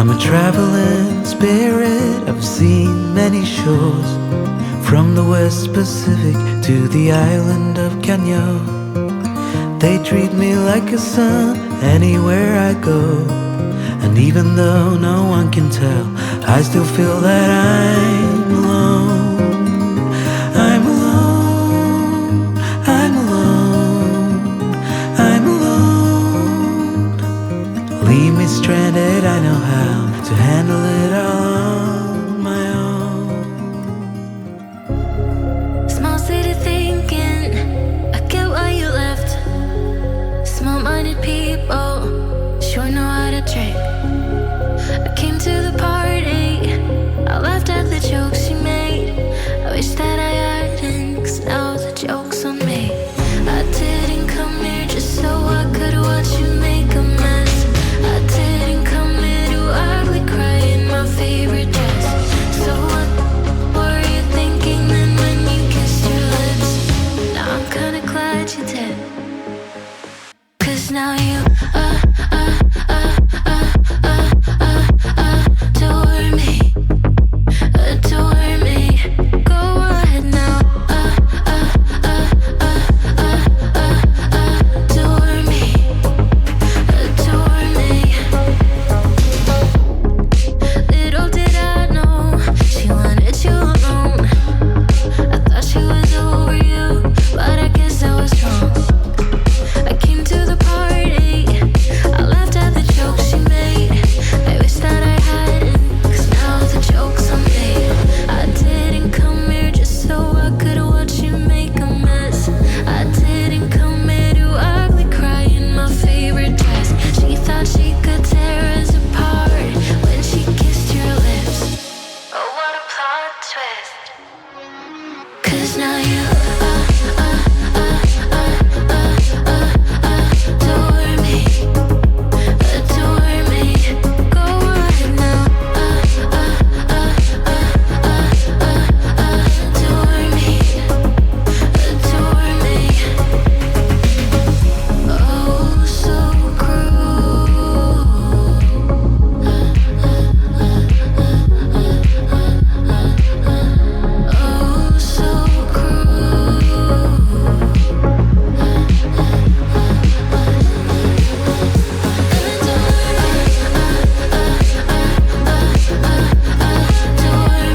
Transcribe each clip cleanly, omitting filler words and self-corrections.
I'm a traveling spirit, I've seen many shores, from the West Pacific to the island of Kenya. They treat me like a son anywhere I go, and even though no one can tell, I still feel that I'm alone. I'm alone, I'm alone, I'm alone. Leave me stranded, I know how to handle it all on my own. Small city thinking, I get why you left. Small-minded people sure know how to trick. I came to the party, I laughed at the jokes she made. I wish that I hadn't, 'cause now the joke's on me. I didn't come here just so I could watch you make a mess. I didn't come here to ugly cry in my favorite dress. So what were you thinking then when you kissed your lips? Now I'm kinda glad you did, 'cause now you adore me, adore me. Go ahead now, adore me, adore me. Little did I know she wanted you alone. I thought she was over you, but I guess I was wrong. I came to the party, I laughed at the jokes she made. I wish that I hadn't, 'cause now the joke's on me. I didn't come here just so I could watch you make a mess. I didn't come here to ugly cry in my favorite dress. She thought she could tear us apart when she kissed your lips. Oh, what a plot twist. 'Cause now you adore me, adore me. Go ahead now, adore me, adore me. Oh, so cruel. Oh, so cruel. Adore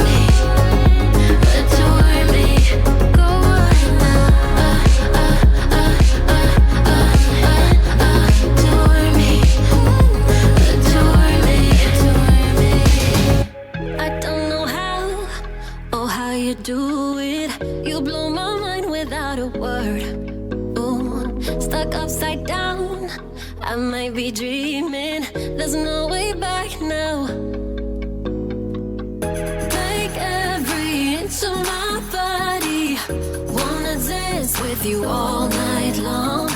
me, adore me. Go ahead now, adore me, adore me, adore me. I don't know how or how you do it. You blow my mind without a word. Ooh, stuck upside down. I might be dreaming. There's no way back now. Take every inch of my body. Wanna dance with you all night long.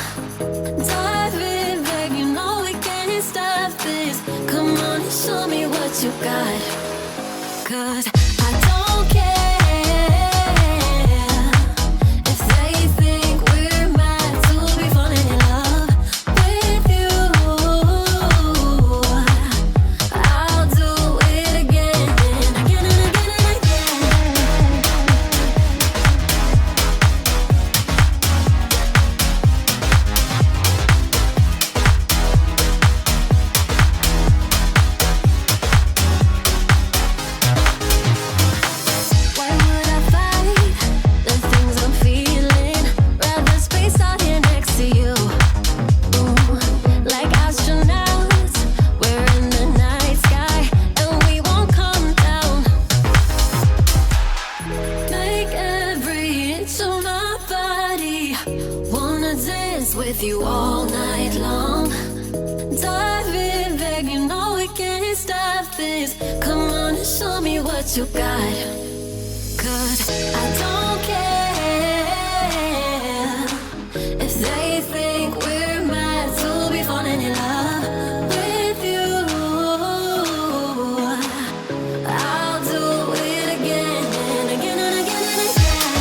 Dive in, babe, you know we can't stop this. Come on and show me what you got. 'Cause I don't care if they think we're mad to be falling in love with you. I'll do it again and again and again and again. Why would I fight the things I'm feeling? Rather space out here next to you. Ooh, like astronauts, we're in the night sky and we won't come down. Make every inch of my body. Wanna dance with you all night long. Dive in, babe, you know we can't stop this. Come on and show me what you got. 'Cause I don't care if they think we're mad to be falling in love with you. I'll do it again and again and again and again.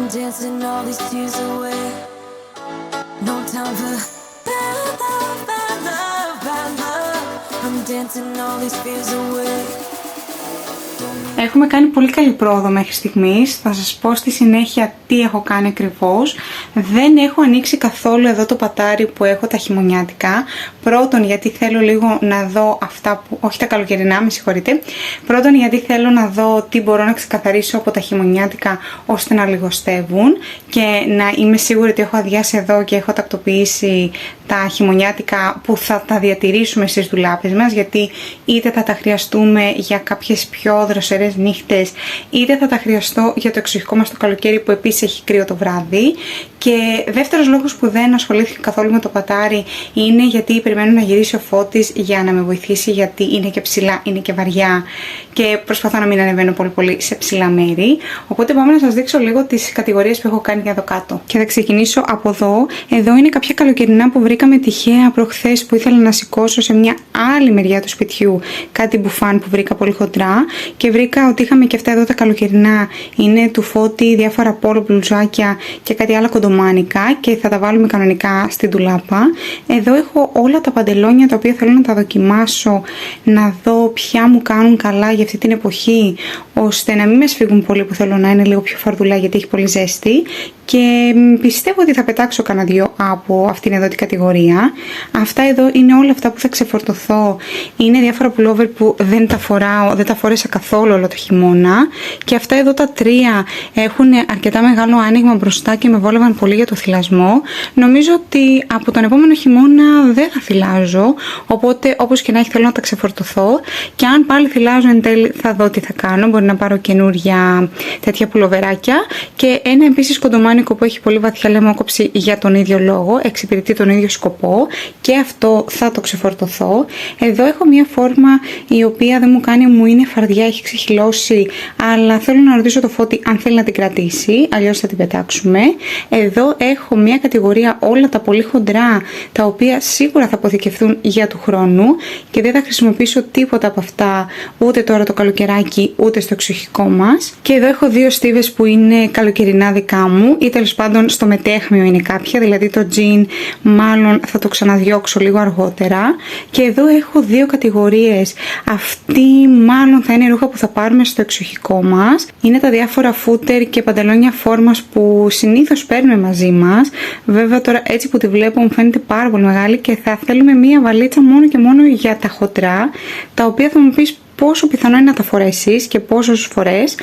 dancing all these tears away. No time for bad love, bad love, bad love. I'm dancing all these fears away. Έχουμε κάνει πολύ καλή πρόοδο μέχρι στιγμής. Θα σας πω στη συνέχεια τι έχω κάνει ακριβώς. Δεν έχω ανοίξει καθόλου εδώ το πατάρι που έχω τα χειμωνιάτικα. Πρώτον γιατί θέλω λίγο να δω αυτά που... όχι τα καλοκαιρινά, με συγχωρείτε. Πρώτον γιατί θέλω να δω τι μπορώ να ξεκαθαρίσω από τα χειμωνιάτικα ώστε να λιγοστεύουν και να είμαι σίγουρη ότι έχω αδειάσει εδώ και έχω τακτοποιήσει τα χειμωνιάτικα που θα τα διατηρήσουμε στις ντουλάπες μας, γιατί είτε θα τα χρειαστούμε για κάποιες πιο δροσερές νύχτες, είτε θα τα χρειαστώ για το εξοχικό μας το καλοκαίρι που επίσης έχει κρύο το βράδυ. Και δεύτερος λόγος που δεν ασχολήθηκα καθόλου με το πατάρι είναι γιατί περιμένω να γυρίσει ο Φώτης για να με βοηθήσει, γιατί είναι και ψηλά, είναι και βαριά και προσπαθώ να μην ανεβαίνω πολύ σε ψηλά μέρη. Οπότε πάμε να σας δείξω λίγο τις κατηγορίες που έχω κάνει για εδώ κάτω. Και θα ξεκινήσω από εδώ. Εδώ είναι κάποια καλοκαιρινά που βρήκαμε τυχαία προχθές που ήθελα να σηκώσω σε μια άλλη μεριά του σπιτιού. Κάτι μπουφάν που βρήκα πολύ χοντρά και βρήκα ότι είχαμε και αυτά εδώ τα καλοκαιρινά. Είναι του Φώτη, διάφορα πόλο μπλουζάκια και κάτι άλλο κοντομάνικα και θα τα βάλουμε κανονικά στην ντουλάπα. Εδώ έχω όλα τα παντελόνια τα οποία θέλω να τα δοκιμάσω, να δω ποια μου κάνουν καλά για αυτή την εποχή, ώστε να μην με σφίγγουν πολύ που θέλω να είναι λίγο πιο φαρδουλά γιατί έχει πολύ ζέστη. Και πιστεύω ότι θα πετάξω κανένα δυο από αυτήν εδώ την κατηγορία. Αυτά εδώ είναι όλα αυτά που θα ξεφορτωθώ. Είναι διάφορα pullover που δεν τα φοράω, δεν τα φόρεσα καθόλου όλο το χειμώνα. Και αυτά εδώ τα τρία έχουν αρκετά μεγάλο άνοιγμα μπροστά και με βόλευαν πολύ για το θυλασμό. Νομίζω ότι από τον επόμενο χειμώνα δεν θα θυλάζω. Οπότε όπως και να έχει θέλω να τα ξεφορτωθώ. Και αν πάλι θυλάζω εν τέλει θα δω τι θα κάνω. Μπορεί να πάρω καινούρια τέτοια πουλοβεράκια. Και ένα επίσης κοντομάνι που έχει πολύ βαθιά λαιμόκοψη για τον ίδιο λόγο, εξυπηρετεί τον ίδιο σκοπό και αυτό θα το ξεφορτωθώ. Εδώ έχω μια φόρμα η οποία δεν μου κάνει, μου είναι φαρδιά, έχει ξεχυλώσει, αλλά θέλω να ρωτήσω το Φώτη αν θέλει να την κρατήσει, αλλιώς θα την πετάξουμε. Εδώ έχω μια κατηγορία όλα τα πολύ χοντρά, τα οποία σίγουρα θα αποθηκευτούν για του χρόνου και δεν θα χρησιμοποιήσω τίποτα από αυτά ούτε τώρα το καλοκαιράκι ούτε στο εξοχικό μας. Και εδώ έχω δύο στίβες που είναι καλοκαιρινά δικά μου, ή τέλος πάντων στο μετέχμιο είναι κάποια, δηλαδή το jean μάλλον θα το ξαναδιώξω λίγο αργότερα. Και εδώ έχω δύο κατηγορίες. Αυτή μάλλον θα είναι ρούχα που θα πάρουμε στο εξοχικό μας. Είναι τα διάφορα φούτερ και παντελόνια φόρμας που συνήθως παίρνουμε μαζί μας. Βέβαια τώρα έτσι που τη βλέπω μου φαίνεται πάρα πολύ μεγάλη και θα θέλουμε μία βαλίτσα μόνο και μόνο για τα χοντρά, τα οποία θα μου πεις πόσο πιθανό είναι να τα φορέσεις και πόσες φορές,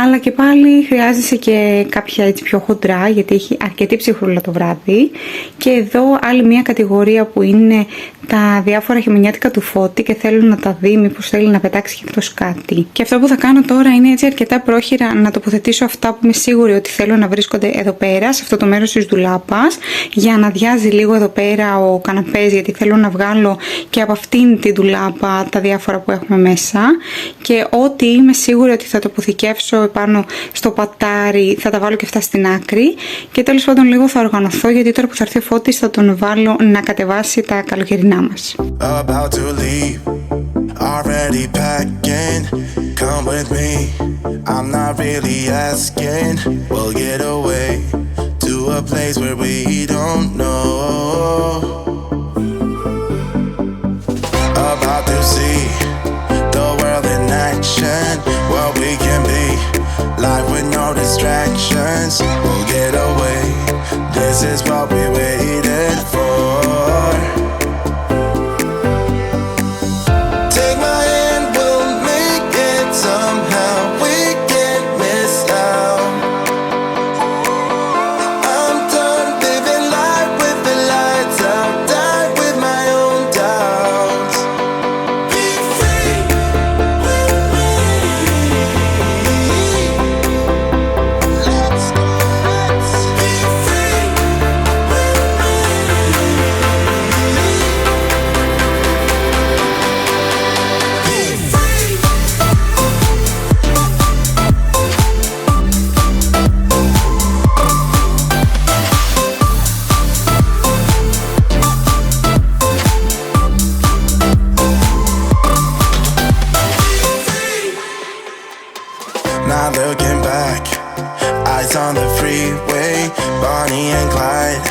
αλλά και πάλι χρειάζεσαι και κάποια έτσι πιο χοντρά γιατί έχει αρκετή ψυχρούλα το βράδυ. Και εδώ άλλη μια κατηγορία που είναι τα διάφορα χειμωνιάτικα του Φώτη και θέλω να τα δει μήπως θέλει να πετάξει και αυτός κάτι. Και αυτό που θα κάνω τώρα είναι έτσι αρκετά πρόχειρα να τοποθετήσω αυτά που είμαι σίγουρη ότι θέλω να βρίσκονται εδώ πέρα, σε αυτό το μέρος της ντουλάπας, για να αδειάζει λίγο εδώ πέρα ο καναπές, γιατί θέλω να βγάλω και από αυτήν την ντουλάπα τα διάφορα που έχουμε μέσα. Και ό,τι είμαι σίγουρη ότι θα το αποθηκεύσω επάνω στο πατάρι θα τα βάλω και αυτά στην άκρη. Και τέλος πάντων λίγο θα οργανωθώ, γιατί τώρα που θα έρθει ο Φώτης θα τον βάλω να κατεβάσει τα καλοκαιρινά μας. About to leave, already packing. Come with me, I'm not really asking. We'll get away to a place where we don't know. About to see the world in action, what we can be, life with no distractions. We'll get away, this is what we waited for. Take my hand, we'll make it somehow. We can't miss out. I'm done living life with the lights out, die with my own doubts. Be free with me. Let's be free with me. Be free. Now looking back, I Lights on the freeway, Bonnie and Clyde,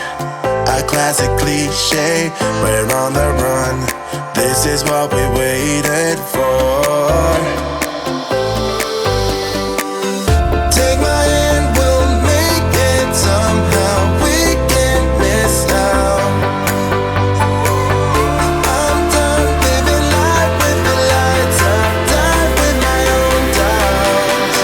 a classic cliche. We're on the run, this is what we waited for. Take my hand, we'll make it somehow. We can't miss now. I'm done living life with the lights up, done with my own doubts.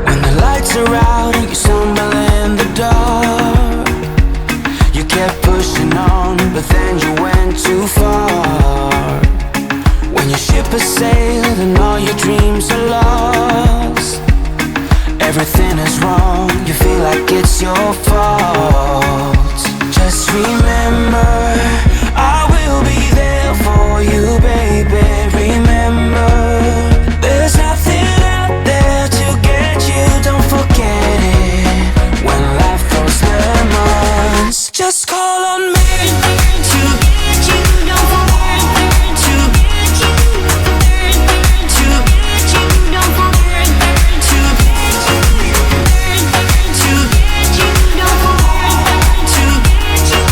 When the lights are out and you stumble in the dark, you kept pushing on, but then you went too far. When your ship has sailed and all your dreams are lost, everything is wrong, you feel like it's your fault. Just remember, I will be there for you, baby. Remember, there's nothing out there to get you, don't forget it. When life throws lemons, just call on me to get you, don't forget to get you, to get you, don't forget to get you, to get you, don't forget to get you,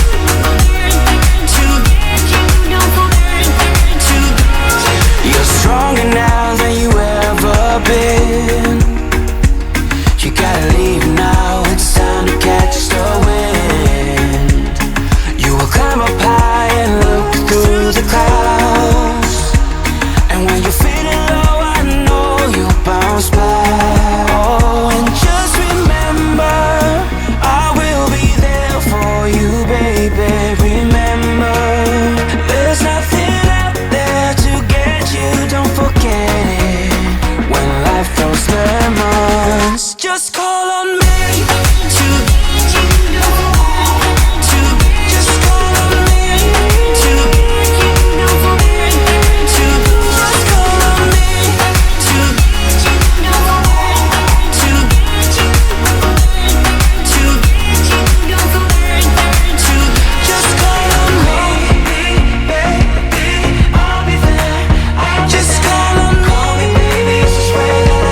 to get you, don't forget to get you. You're stronger now than you ever been. You gotta leave now, it's time to catch the wind. You will climb up high and look through the clouds, and when you're feeling low, I know you'll bounce back. Oh, and just remember, I will be there for you, baby. Remember, there's nothing out there to get you, don't forget it. When life throws lemons, just call on me to get you, to just call on me to get you, don't forget to just call on me to get you, don't forget to get you, to get you, don't forget to just call on me, baby, I'll be there. Just call on me, baby, swear that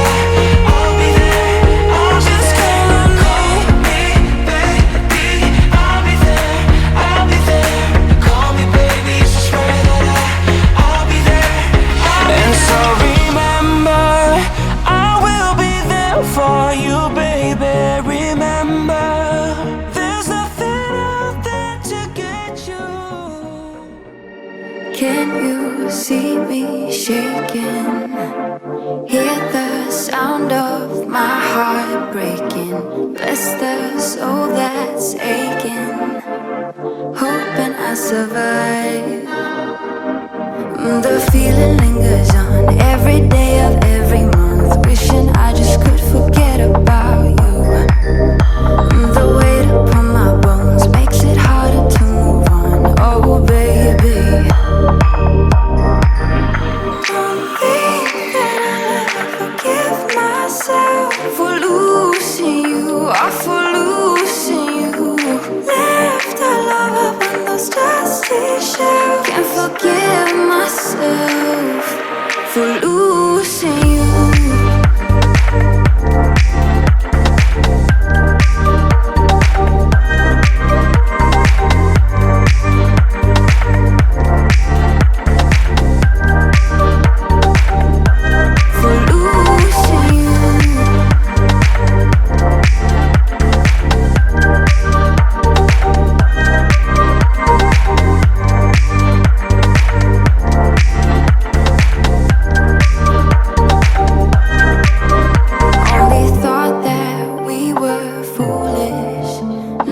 I'll be there. I'll just call on me, baby, I'll be there. I'll be there. Call me, baby, swear that I'll be there. And so remember, I will be there for you, baby. Remember, there's nothing out there to get you. Can you see me shaking? Hear the sound of my heart breaking. Bless the soul that's aching, hoping I survive. The feeling lingers on every day of every month, wishing I just could forget about you. The weight upon my bones makes it harder to move on. Oh baby, don't think that I'll ever forgive myself for losing you, or for losing you. Left our love up on those dusty shelves. Can't forgive myself for losing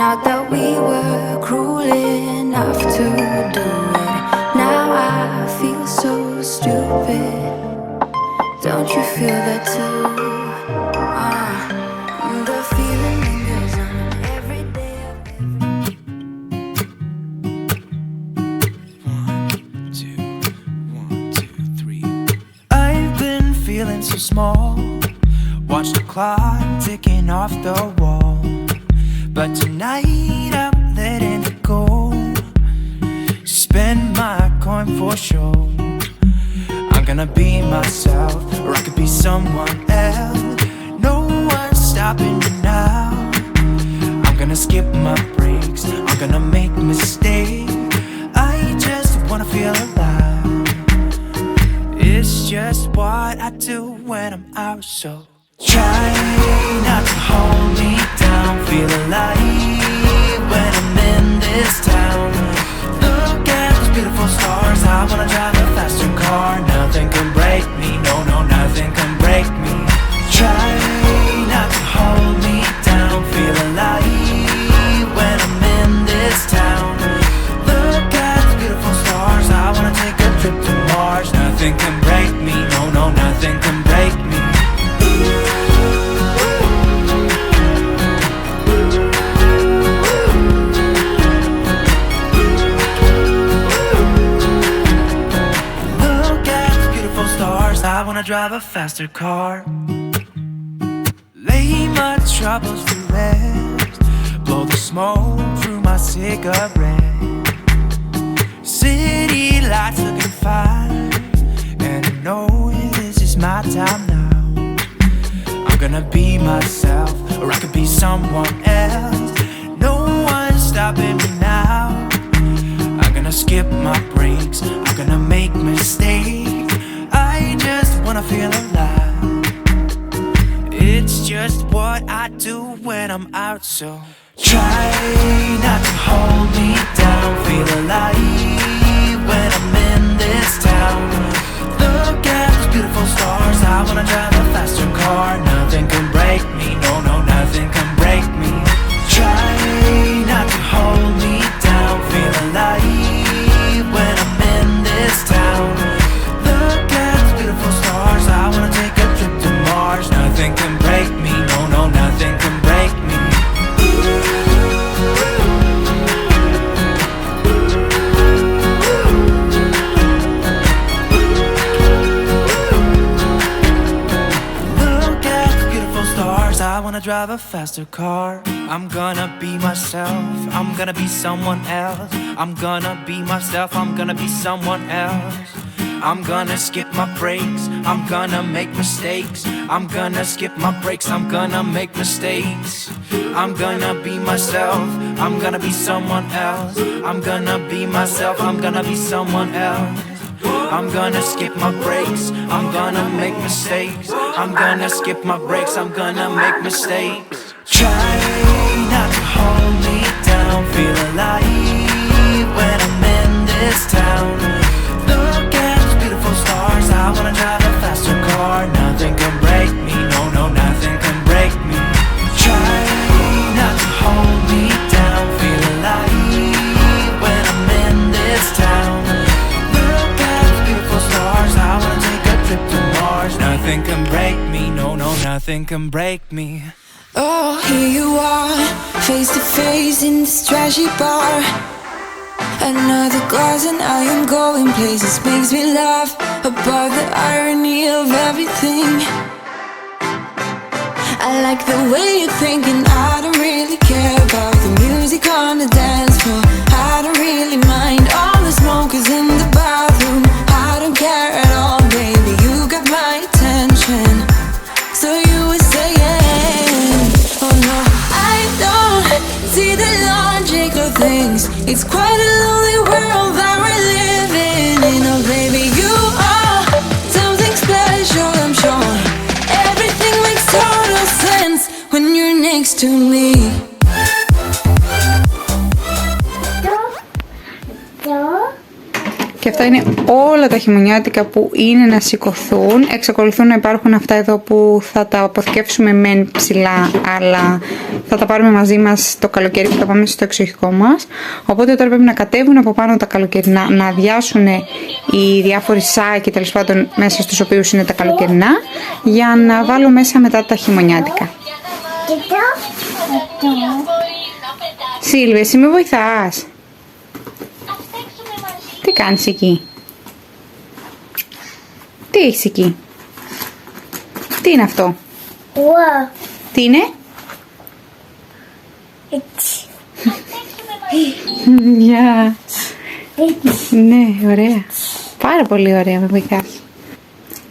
Not that we were cruel enough to do it. Now I feel so stupid. Don't you feel that too? The feeling lingers on every day of I've been feeling so small. Watch the clock ticking off the wall. But tonight I'm letting it go. Spend my coin for sure. I'm gonna be myself, or I could be someone else. No one's stopping me now. I'm gonna skip my breaks, I'm gonna make mistakes. I just wanna feel alive. It's just what I do when I'm out, so try not to hold me down. Feel alive when I'm in this town. Look at those beautiful stars. I wanna drive a faster car. Nothing can break me, no, no, nothing can break me. Try not to hold me down. Feel alive when I'm in this town. Look at those beautiful stars. I wanna take a trip to Mars. Nothing can break me, no, no, nothing can break me. I wanna drive a faster car. Lay my troubles to rest. Blow the smoke through my cigarette. City lights looking fine, and I know this is my time now. I'm gonna be myself, or I could be someone else. No one's stopping me now. I'm gonna skip my breaks, I'm gonna make mistakes. I just wanna feel alive. It's just what I do when I'm out, so try not to hold me down. Feel alive when I'm in this town. Look at those beautiful stars. I wanna drive a faster car. Nothing can break me, no, no, nothing can break me. Try not to hold me down. Feel alive when I'm in this town. I wanna take a trip to Mars. Nothing can break me, no, no, nothing can break me. Look at the beautiful stars. I wanna drive a faster car. I'm gonna be myself, I'm gonna be someone else. I'm gonna be myself, I'm gonna be someone else. I'm gonna skip my breaks, I'm gonna make mistakes. I'm gonna skip my breaks, I'm gonna make mistakes. I'm gonna be myself, I'm gonna be someone else. I'm gonna be myself, I'm gonna be someone else. I'm gonna skip my breaks, I'm gonna make mistakes. I'm gonna skip my breaks, I'm gonna make mistakes. Try not to hold me down. Feel alive when I'm in this town. Look at stars. I wanna drive a faster car. Nothing can break me, no, no, nothing can break me. Try not to hold me down. Feel alive when I'm in this town. Look at the beautiful stars. I wanna take a trip to Mars. Nothing can break me, no, no, nothing can break me. Oh, here you are, face to face in this trashy bar. Another glass and I am going places. Makes me laugh about the irony of everything. I like the way you're thinking. I don't really care about the music on the dance floor. I don't really mind all the smokers in the bathroom. I don't care at all, baby, you got my attention. So you were saying, oh no, I don't see the logic of things. It's quite a lonely world that we're living in. Oh baby, you are something special, I'm sure. Everything makes total sense when you're next to me. Και αυτά είναι όλα τα χειμωνιάτικα που είναι να σηκωθούν. Εξακολουθούν να υπάρχουν αυτά εδώ που θα τα αποθηκεύσουμε μεν ψηλά, αλλά θα τα πάρουμε μαζί μας το καλοκαίρι που θα πάμε στο εξοχικό μας. Οπότε τώρα πρέπει να κατέβουν από πάνω τα καλοκαιρινά, να αδειάσουν οι διάφοροι σάκοι τέλος πάντων μέσα στους οποίους είναι τα καλοκαιρινά, για να βάλω μέσα μετά τα χειμωνιάτικα. Σίλβια, εσύ με βοηθάς? Τι κάνεις εκεί? Τι έχεις εκεί? Τι είναι αυτό? Τι είναι? Γεια. Ναι, ωραία. Πάρα πολύ ωραία, με βοηθάς.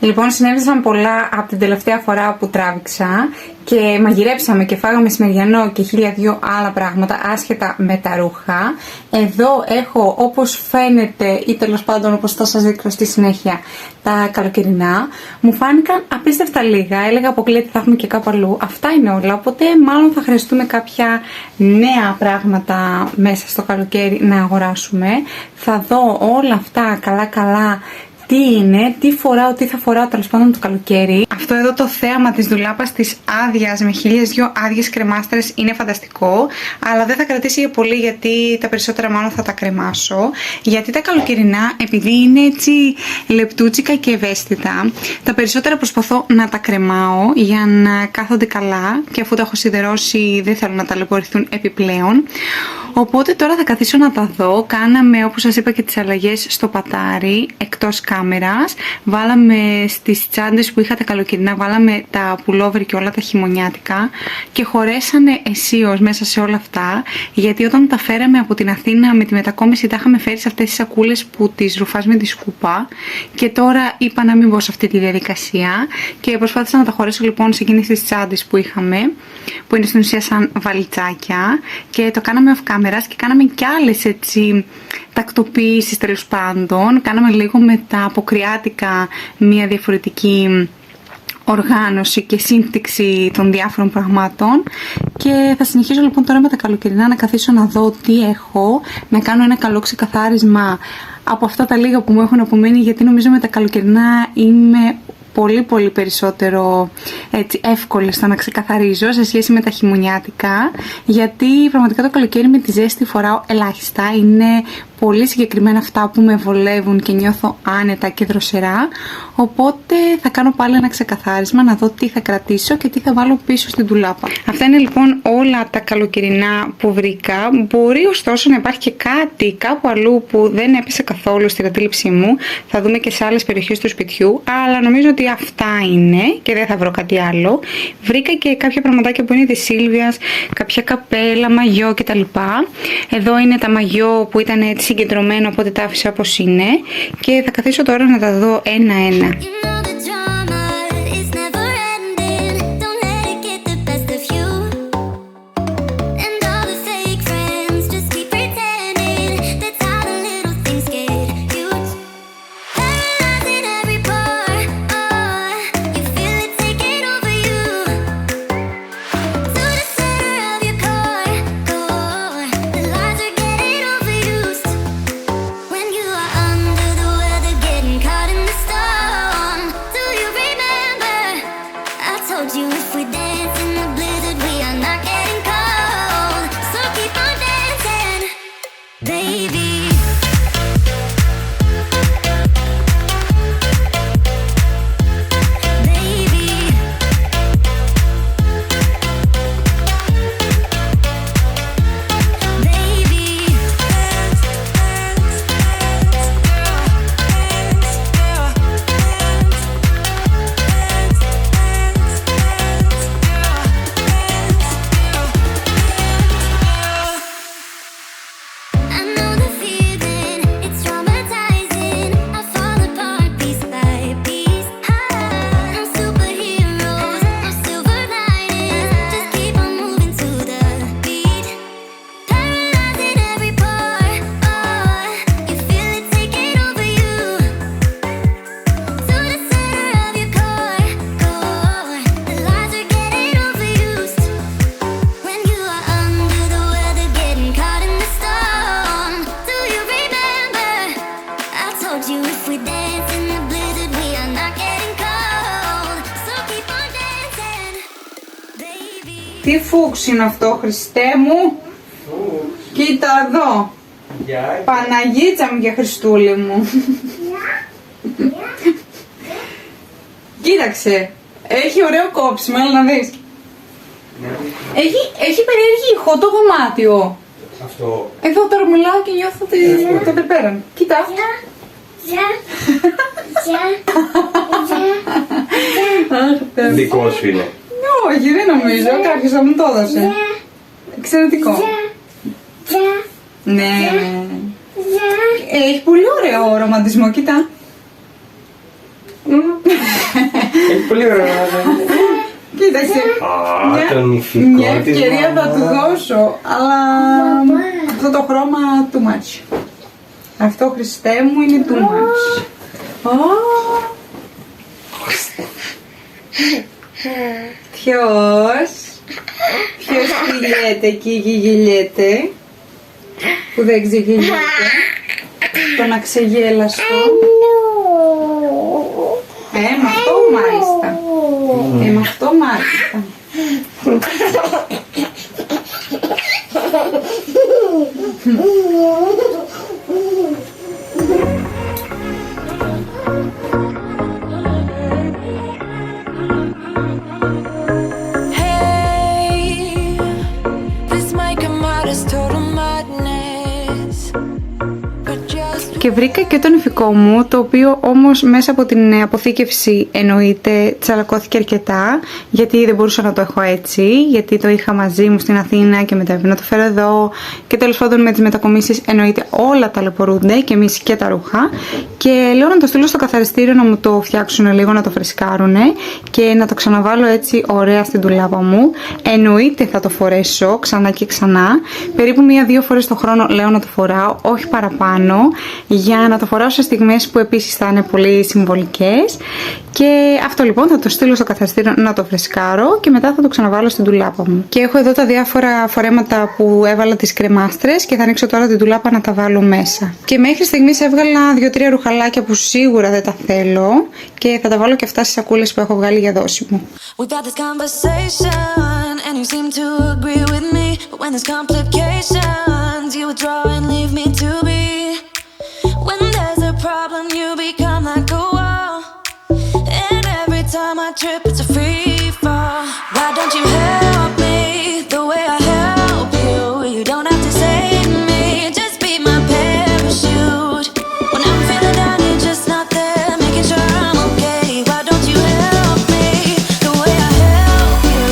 Λοιπόν, συνέβησαν πολλά από την τελευταία φορά που τράβηξα και μαγειρέψαμε και φάγαμε μεσημεριανό και 1002 άλλα πράγματα άσχετα με τα ρούχα. Εδώ έχω, όπως φαίνεται ή τέλος πάντων όπως θα σας δείξω στη συνέχεια, τα καλοκαιρινά. Μου φάνηκαν απίστευτα λίγα, έλεγα αποκλείεται θα έχουμε και κάπου αλλού. Αυτά είναι όλα, οπότε μάλλον θα χρειαστούμε κάποια νέα πράγματα μέσα στο καλοκαίρι να αγοράσουμε. Θα δω όλα αυτά καλά τι είναι, τι φοράω, τι θα φοράω τέλος πάντων το καλοκαίρι. Αυτό εδώ το θέαμα της ντουλάπας της άδειας με 1002 άδειες κρεμάστρες είναι φανταστικό, αλλά δεν θα κρατήσει για πολύ γιατί τα περισσότερα μάλλον θα τα κρεμάσω. Γιατί τα καλοκαιρινά, επειδή είναι έτσι λεπτούτσικα και ευαίσθητα, τα περισσότερα προσπαθώ να τα κρεμάω για να κάθονται καλά και αφού τα έχω σιδερώσει δεν θέλω να ταλαιπωρηθούν επιπλέον. Οπότε τώρα θα καθίσω να τα δω. Κάναμε, όπως σας είπα, και τις αλλαγές στο πατάρι εκτός κάμερας. Βάλαμε στις τσάντες που είχα τα καλοκαιρινά, βάλαμε τα πουλόβερ και όλα τα χειμωνιάτικα και χωρέσανε αισίως μέσα σε όλα αυτά, γιατί όταν τα φέραμε από την Αθήνα με τη μετακόμιση τα είχαμε φέρει σε αυτές τις σακούλες που τις ρουφάς με τη σκούπα και τώρα είπα να μην μπω σε αυτή τη διαδικασία και προσπάθησα να τα χωρέσω λοιπόν σε εκείνες τις τσάντες που είχαμε, που είναι στην ουσία σαν βαλιτσάκια, και το κάναμε off camera και κάναμε κι άλλες έτσι τακτοποίησεις τέλος πάντων. Κάναμε λίγο με τα αποκριάτικα μια διαφορετική οργάνωση και σύμπτυξη των διάφορων πραγμάτων και θα συνεχίσω λοιπόν τώρα με τα καλοκαιρινά να καθίσω να δω τι έχω, να κάνω ένα καλό ξεκαθάρισμα από αυτά τα λίγα που μου έχουν απομείνει, γιατί νομίζω με τα καλοκαιρινά είμαι πολύ περισσότερο έτσι, εύκολη στο να ξεκαθαρίζω σε σχέση με τα χειμωνιάτικα, γιατί πραγματικά το καλοκαίρι με τη ζέστη φοράω ελάχιστα. Είναι πολύ συγκεκριμένα αυτά που με βολεύουν και νιώθω άνετα και δροσερά, οπότε θα κάνω πάλι ένα ξεκαθάρισμα να δω τι θα κρατήσω και τι θα βάλω πίσω στην ντουλάπα. Αυτά είναι λοιπόν όλα τα καλοκαιρινά που βρήκα. Μπορεί ωστόσο να υπάρχει και κάτι κάπου αλλού που δεν έπεσε καθόλου στην αντίληψή μου. Θα δούμε και σε άλλες περιοχές του σπιτιού, αλλά νομίζω ότι αυτά είναι και δεν θα βρω κάτι άλλο. Βρήκα και κάποια πραγματάκια που είναι της Σίλβιας, κάποια καπέλα, μαγιό κτλ. Εδώ είναι τα μαγιό που ήταν έτσι συγκεντρωμένο, οπότε τα άφησα όπως είναι και θα καθίσω τώρα να τα δω ένα-ένα. Caught in the storm. Τι φούξ είναι αυτό, Χριστέ μου. Κοίτα εδώ. Παναγίτσα μου και Χριστούλη μου. Κοίταξε. Έχει ωραίο κόψιμο, έλα να δεις. Έχει περίεργη ηχό το δωμάτιο. Αυτό. Εδώ τώρα μιλάω και νιώθω ότι το πέραν. Κοίτα. Δικό σου είναι. Όχι, δεν νομίζω. Κάποιος θα μου το έδωσε. Εξαιρετικό. Ναι. Έχει πολύ ωραίο ρομαντισμό, κοίτα. Έχει πολύ ωραία. Κοίταξε. Τον ηφικό Μια ευκαιρία θα του δώσω, αλλά αυτό το χρώμα too much. Αυτό, Χριστέ μου, είναι too much. Ποιος γυλιέται εκεί και γυλιέται, που δεν ξεγυλιέται, τον αξεγέλαστο. Με αυτό μάλιστα. Με αυτό μάλιστα. Και βρήκα και τον ηφικό μου, το οποίο όμως μέσα από την αποθήκευση εννοείται τσαλακώθηκε αρκετά, γιατί δεν μπορούσα να το έχω έτσι, γιατί το είχα μαζί μου στην Αθήνα και μετά να το φέρω εδώ, και τέλος πάντων με τις μετακομίσεις εννοείται όλα ταλαιπωρούνται και εμείς και τα ρούχα, και λέω να το στείλω στο καθαριστήριο να μου το φτιάξουν λίγο, να το φρεσκάρουνε και να το ξαναβάλω έτσι ωραία στην ντουλάπα μου. Εννοείται θα το φορέσω ξανά και ξανά, περίπου 1-2 φορές το χρόνο λέω να το φοράω, όχι παραπάνω, για να το φοράω σε στιγμές που επίσης θα είναι πολύ συμβολικές. Και αυτό λοιπόν θα το στείλω στο καθαριστήριο να το φρεσκάρω και μετά θα το ξαναβάλω στην ντουλάπα μου. Και έχω εδώ τα διάφορα φορέματα που έβαλα τις κρεμάστρες και θα ανοίξω τώρα την ντουλάπα να τα βάλω μέσα. Και μέχρι στιγμής έβγαλα 2-3 ρουχαλάκια που σίγουρα δεν τα θέλω και θα τα βάλω και αυτά στις σακούλες που έχω βγάλει για δώσιμο. When there's a problem, you become like a wall. And every time I trip, it's a free fall. Why don't you help me the way I help you? You don't have to save me, just be my parachute. When I'm feeling down, you're just not there, making sure I'm okay. Why don't you help me the way I help you?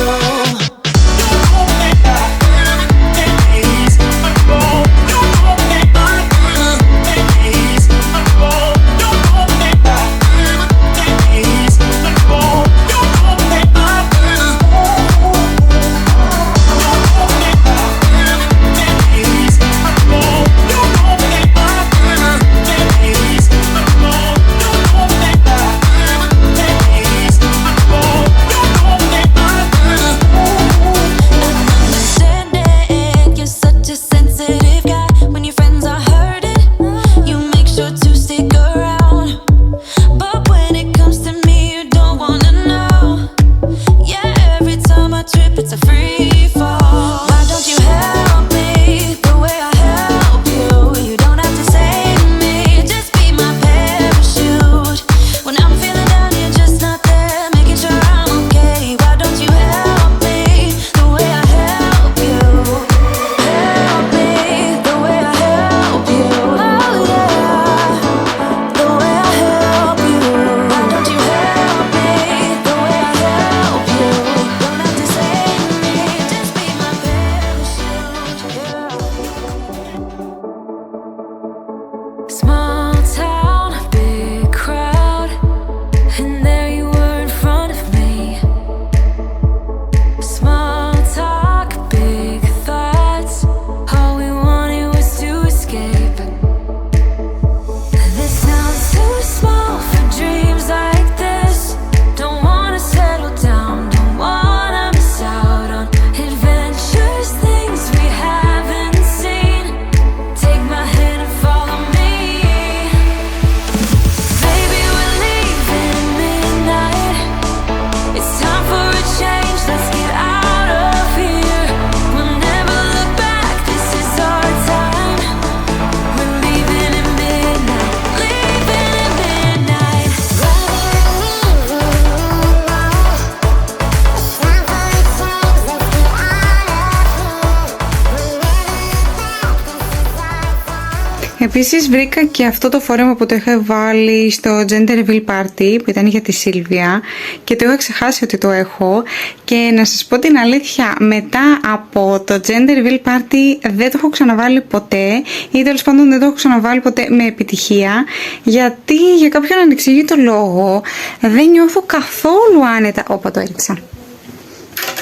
Επίσης βρήκα και αυτό το φόρεμα που το είχα βάλει στο gender reveal party που ήταν για τη Σίλβια και το είχα ξεχάσει ότι το έχω, και να σας πω την αλήθεια, μετά από το gender reveal party δεν το έχω ξαναβάλει ποτέ, ή τέλος πάντων δεν το έχω ξαναβάλει ποτέ με επιτυχία, γιατί για κάποιον ανεξήγητο λόγο δεν νιώθω καθόλου άνετα. Όπα, το έριξα.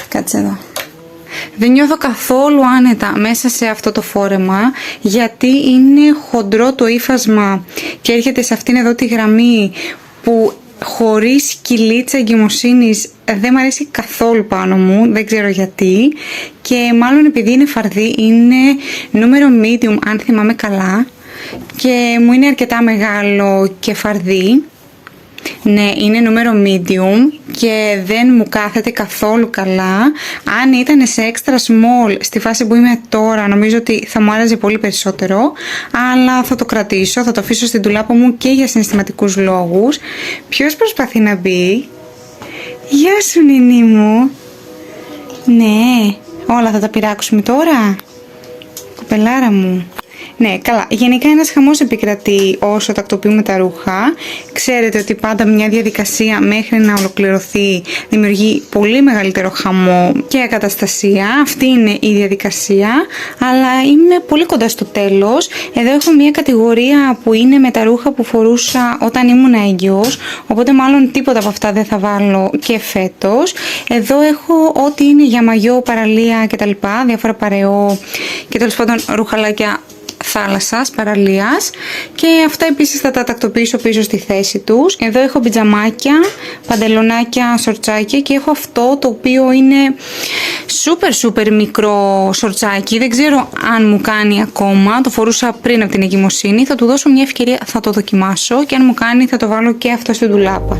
Κάτσε εδώ. Δεν νιώθω καθόλου άνετα μέσα σε αυτό το φόρεμα, γιατί είναι χοντρό το ύφασμα και έρχεται σε αυτήν εδώ τη γραμμή που χωρίς κυλίτσα εγκυμοσύνης δεν μου αρέσει καθόλου πάνω μου, δεν ξέρω γιατί, και μάλλον επειδή είναι φαρδί, είναι νούμερο medium αν θυμάμαι καλά, και μου είναι αρκετά μεγάλο και φαρδί. Ναι, είναι νούμερο medium και δεν μου κάθεται καθόλου καλά. Αν ήταν σε extra small στη φάση που είμαι τώρα, νομίζω ότι θα μου άρεσε πολύ περισσότερο, αλλά θα το κρατήσω, θα το αφήσω στην ντουλάπα μου και για συναισθηματικούς λόγους. Ποιος προσπαθεί να μπει? Γεια σου Νινή μου. Ναι, όλα θα τα πειράξουμε τώρα, κοπελάρα μου. Ναι, καλά. Γενικά ένας χαμός επικρατεί όσο τακτοποιούμε τα ρούχα. Ξέρετε ότι πάντα μια διαδικασία μέχρι να ολοκληρωθεί δημιουργεί πολύ μεγαλύτερο χαμό και ακαταστασία. Αυτή είναι η διαδικασία, αλλά είμαι πολύ κοντά στο τέλος. Εδώ έχω μια κατηγορία που είναι με τα ρούχα που φορούσα όταν ήμουν έγκυος, οπότε μάλλον τίποτα από αυτά δεν θα βάλω και φέτος. Εδώ έχω ό,τι είναι για μαγιό, παραλία κτλ, διάφορα παρεό και τέλος πάντων ρουχαλάκια θάλασσας, παραλίας, και αυτά επίσης θα τα τακτοποιήσω πίσω στη θέση τους. Εδώ έχω πιτζαμάκια, παντελονάκια, σορτσάκια, και έχω αυτό το οποίο είναι super μικρό σορτσάκι, δεν ξέρω αν μου κάνει ακόμα, το φορούσα πριν από την εγκυμοσύνη, θα του δώσω μια ευκαιρία, θα το δοκιμάσω και αν μου κάνει θα το βάλω και αυτό στην ντουλάπα.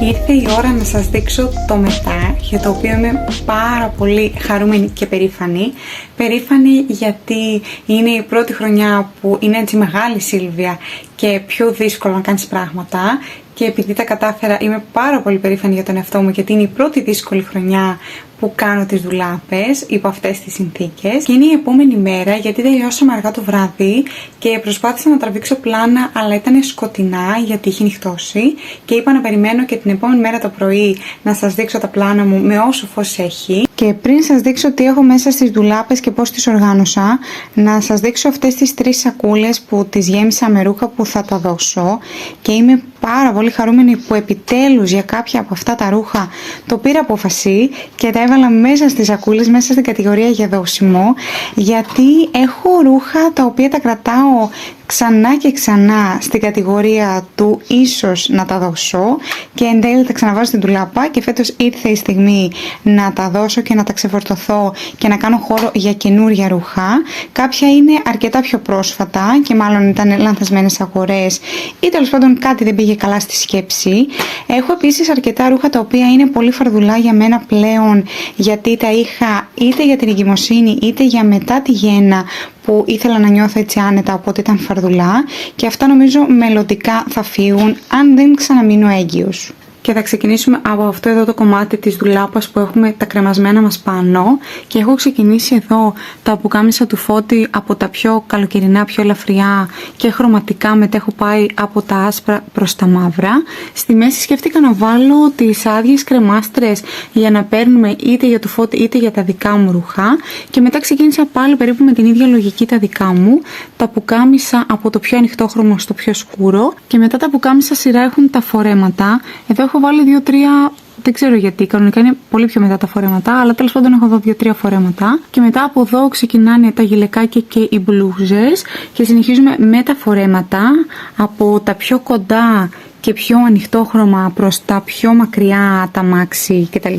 Ήρθε η ώρα να σας δείξω το μετά, για το οποίο είμαι πάρα πολύ χαρούμενη και περήφανη. Περήφανη γιατί είναι η πρώτη χρονιά που είναι έτσι μεγάλη Σίλβια και πιο δύσκολο να κάνεις πράγματα, και επειδή τα κατάφερα είμαι πάρα πολύ περήφανη για τον εαυτό μου, γιατί είναι η πρώτη δύσκολη χρονιά που κάνω τις ντουλάπες υπό αυτές τις συνθήκες. Και είναι η επόμενη μέρα, γιατί τελειώσαμε αργά το βράδυ και προσπάθησα να τραβήξω πλάνα, αλλά ήταν σκοτεινά γιατί είχε νυχτώσει, και είπα να περιμένω και την επόμενη μέρα το πρωί να σας δείξω τα πλάνα μου με όσο φως έχει. Και πριν σας δείξω τι έχω μέσα στις ντουλάπες και πώς τις οργάνωσα, να σας δείξω αυτές τις 3 σακούλες που τις γέμισα με ρούχα που θα τα δώσω, και είμαι πάρα πολύ χαρούμενη που επιτέλους για κάποια από αυτά τα ρούχα το πήρα απόφαση και τα έβαλα μέσα στις σακούλες, μέσα στην κατηγορία για δώσιμο, γιατί έχω ρούχα τα οποία τα κρατάω ξανά και ξανά στην κατηγορία του ίσως να τα δώσω, και εν τέλει τα ξαναβάζω στην ντουλάπα, και φέτος ήρθε η στιγμή να τα δώσω και να τα ξεφορτωθώ και να κάνω χώρο για καινούρια ρούχα. Κάποια είναι αρκετά πιο πρόσφατα και μάλλον ήταν λανθασμένες αγορές ή τέλος πάντων κάτι δεν πήγε καλά στη σκέψη. Έχω επίσης αρκετά ρούχα τα οποία είναι πολύ φαρδουλά για μένα πλέον, γιατί τα είχα είτε για την εγκυμοσύνη είτε για μετά τη γέννα, που ήθελα να νιώθω έτσι άνετα, οπότε ήταν φαρδουλά, και αυτά νομίζω μελλοντικά θα φύγουν αν δεν ξαναμείνω έγκυος. Και θα ξεκινήσουμε από αυτό εδώ το κομμάτι της ντουλάπας που έχουμε τα κρεμασμένα μας πάνω, και έχω ξεκινήσει εδώ τα πουκάμισα του Φώτη από τα πιο καλοκαιρινά, πιο ελαφριά και χρωματικά, μετά έχω πάει από τα άσπρα προς τα μαύρα. Στη μέση σκέφτηκα να βάλω τις άδειες κρεμάστρες για να παίρνουμε είτε για το Φώτη είτε για τα δικά μου ρούχα, και μετά ξεκίνησα πάλι περίπου με την ίδια λογική τα δικά μου, τα πουκάμισα από το πιο ανοιχτό χρώμα στο πιο σκούρο, και μετά τα πουκάμισα σειρά έχουν τα φορέματα. Εδώ έχω βάλει 2-3, δεν ξέρω γιατί, κανονικά είναι πολύ πιο μετά τα φορέματα, αλλά τέλος πάντων έχω εδώ 2-3 φορέματα. Και μετά από εδώ ξεκινάνε τα γυλαικάκια και οι μπλούζες, και συνεχίζουμε με τα φορέματα από τα πιο κοντά και πιο ανοιχτόχρωμα προς τα πιο μακριά τα μάξι κτλ.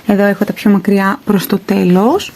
Εδώ έχω τα πιο μακριά προς το τέλος.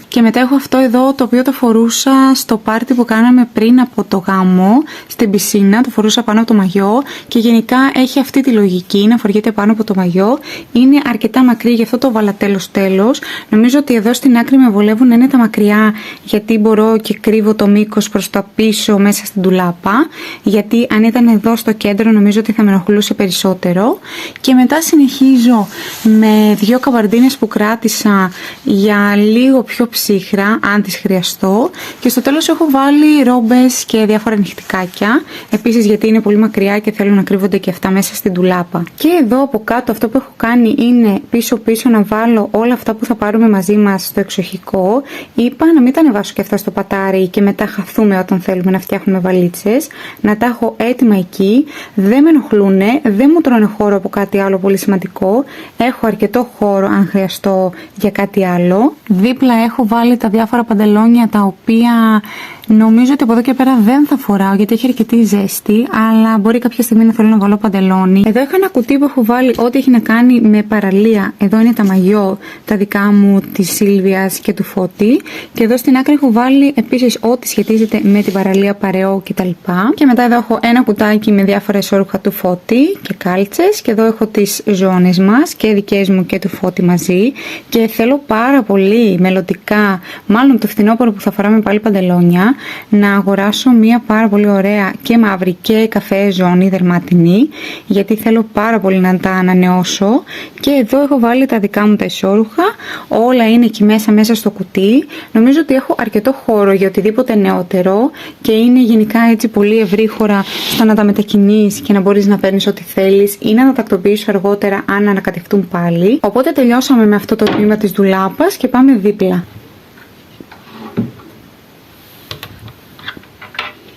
Και μετά έχω αυτό εδώ το οποίο το φορούσα στο πάρτι που κάναμε πριν από το γάμο στην πισίνα, το φορούσα πάνω από το μαγιό και γενικά έχει αυτή τη λογική να φοριέται πάνω από το μαγιό. Είναι αρκετά μακρύ, γι' αυτό το βάλα τέλος. Νομίζω ότι εδώ στην άκρη με βολεύουν να είναι τα μακριά, γιατί μπορώ και κρύβω το μήκος προς τα πίσω μέσα στην ντουλάπα, γιατί αν ήταν εδώ στο κέντρο νομίζω ότι θα με ενοχλούσε περισσότερο. Και μετά συνεχίζω με 2 καμπαρντίνες που κράτησα για λίγο πιο ψύχρα, αν τις χρειαστώ, και στο τέλος έχω βάλει ρόμπες και διάφορα νυχτικάκια, επίσης γιατί είναι πολύ μακριά και θέλω να κρύβονται και αυτά μέσα στην ντουλάπα. Και εδώ από κάτω αυτό που έχω κάνει είναι πίσω να βάλω όλα αυτά που θα πάρουμε μαζί μας στο εξοχικό. Είπα να μην τα ανεβάσω και αυτά στο πατάρι και μετά χαθούμε όταν θέλουμε να φτιάχνουμε βαλίτσες, να τα έχω έτοιμα εκεί, δεν με ενοχλούνε, δεν μου τρώνε χώρο από κάτι άλλο πολύ σημαντικό, έχω αρκετό χώρο αν χρειαστώ για κάτι άλλο. Δίπλα έχω βάλει τα διάφορα παντελόνια τα οποία νομίζω ότι από εδώ και πέρα δεν θα φοράω γιατί έχει αρκετή ζέστη, αλλά μπορεί κάποια στιγμή να θέλω να βάλω παντελόνι. Εδώ έχω ένα κουτί που έχω βάλει ό,τι έχει να κάνει με παραλία. Εδώ είναι τα μαγιό, τα δικά μου, της Σίλβιας και του Φώτη. Και εδώ στην άκρη έχω βάλει επίσης ό,τι σχετίζεται με την παραλία, παρεό κτλ. Και μετά εδώ έχω ένα κουτάκι με διάφορα εσώρουχα του Φώτη και κάλτσες. Και εδώ έχω τις ζώνες μας και δικές μου και του Φώτη μαζί. Και θέλω πάρα πολύ μελλοντικά, μάλλον το φθινόπωρο που θα φοράμε πάλι παντελόνια, να αγοράσω μία πάρα πολύ ωραία και μαύρη και καφέ ζώνη δερματινή, γιατί θέλω πάρα πολύ να τα ανανεώσω. Και εδώ έχω βάλει τα δικά μου τα ισόρουχα, όλα είναι εκεί μέσα στο κουτί. Νομίζω ότι έχω αρκετό χώρο για οτιδήποτε νεότερο και είναι γενικά έτσι πολύ ευρύχωρα στο να τα μετακινείς και να μπορείς να παίρνεις ό,τι θέλεις ή να τα τακτοποιήσω αργότερα αν ανακατευτούν πάλι. Οπότε τελειώσαμε με αυτό το τμήμα της ντουλάπας και πάμε δίπλα.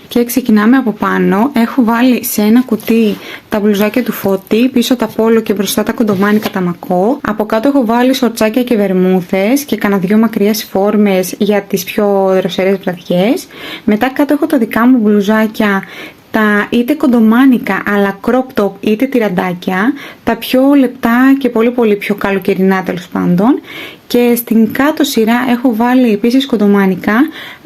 Και ξεκινάμε από πάνω. Έχω βάλει σε ένα κουτί τα μπλουζάκια του Φώτη, πίσω τα πόλο και μπροστά τα κοντομάνικα τα μακό. Από κάτω έχω βάλει σορτσάκια και βερμούδες και κάνα 2 μακριές φόρμες για τις πιο δροσερές βραδιές. Μετά κάτω έχω τα δικά μου μπλουζάκια, τα είτε κοντομάνικα αλλά crop top είτε τυραντάκια, τα πιο λεπτά και πολύ πιο καλοκαιρινά τέλος πάντων. Και στην κάτω σειρά έχω βάλει επίσης κοντομάνικα,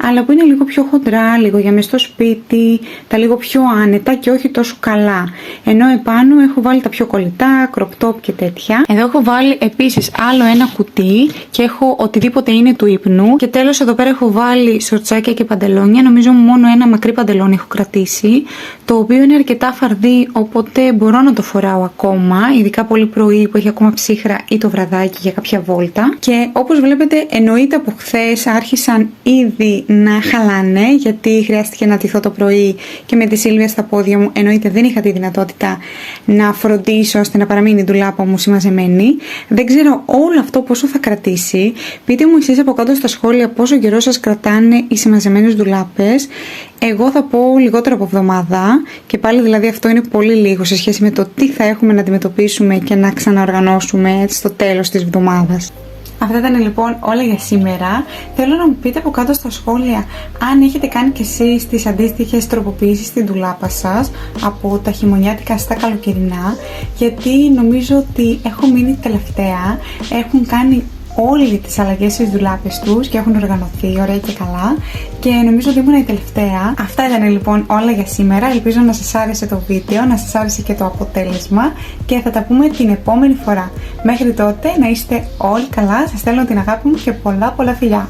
αλλά που είναι λίγο πιο χοντρά, λίγο για μες στο σπίτι, τα λίγο πιο άνετα και όχι τόσο καλά. Ενώ επάνω έχω βάλει τα πιο κολλητά, crop top και τέτοια. Εδώ έχω βάλει επίσης άλλο ένα κουτί και έχω οτιδήποτε είναι του ύπνου. Και τέλος εδώ πέρα έχω βάλει σορτσάκια και παντελόνια. Νομίζω μόνο ένα μακρύ παντελόνι έχω κρατήσει, το οποίο είναι αρκετά φαρδί, οπότε μπορώ να το φοράω ακόμα, ειδικά πολύ πρωί που έχει ακόμα ψύχρα ή το βραδάκι για κάποια βόλτα. Και όπως βλέπετε εννοείται από χθες άρχισαν ήδη να χαλάνε, γιατί χρειάστηκε να ντυθώ το πρωί και με τη Σίλβια στα πόδια μου εννοείται δεν είχα τη δυνατότητα να φροντίσω ώστε να παραμείνει η ντουλάπα μου συμμαζεμένη. Δεν ξέρω όλο αυτό πόσο θα κρατήσει. Πείτε μου εσείς από κάτω στα σχόλια πόσο καιρό σας κρατάνε οι συμμαζεμένες ντουλάπες. Εγώ θα πω λιγότερο από εβδομάδα και πάλι δηλαδή αυτό είναι πολύ λίγο σε σχέση με το τι θα έχουμε να αντιμετωπίσουμε και να ξαναοργανώσουμε στο τέλος της εβδομάδας. Αυτά ήταν λοιπόν όλα για σήμερα. Θέλω να μου πείτε από κάτω στα σχόλια αν έχετε κάνει κι εσείς τις αντίστοιχες τροποποιήσεις στην ντουλάπα σας από τα χειμωνιάτικα στα καλοκαιρινά, γιατί νομίζω ότι έχω μείνει τελευταία, έχουν κάνει όλοι τις αλλαγές στις ντουλάπες τους και έχουν οργανωθεί ωραία και καλά και νομίζω ότι ήμουν η τελευταία. Αυτά ήταν λοιπόν όλα για σήμερα. Ελπίζω να σας άρεσε το βίντεο, να σας άρεσε και το αποτέλεσμα και θα τα πούμε την επόμενη φορά. Μέχρι τότε να είστε όλοι καλά, σας στέλνω την αγάπη μου και πολλά φιλιά.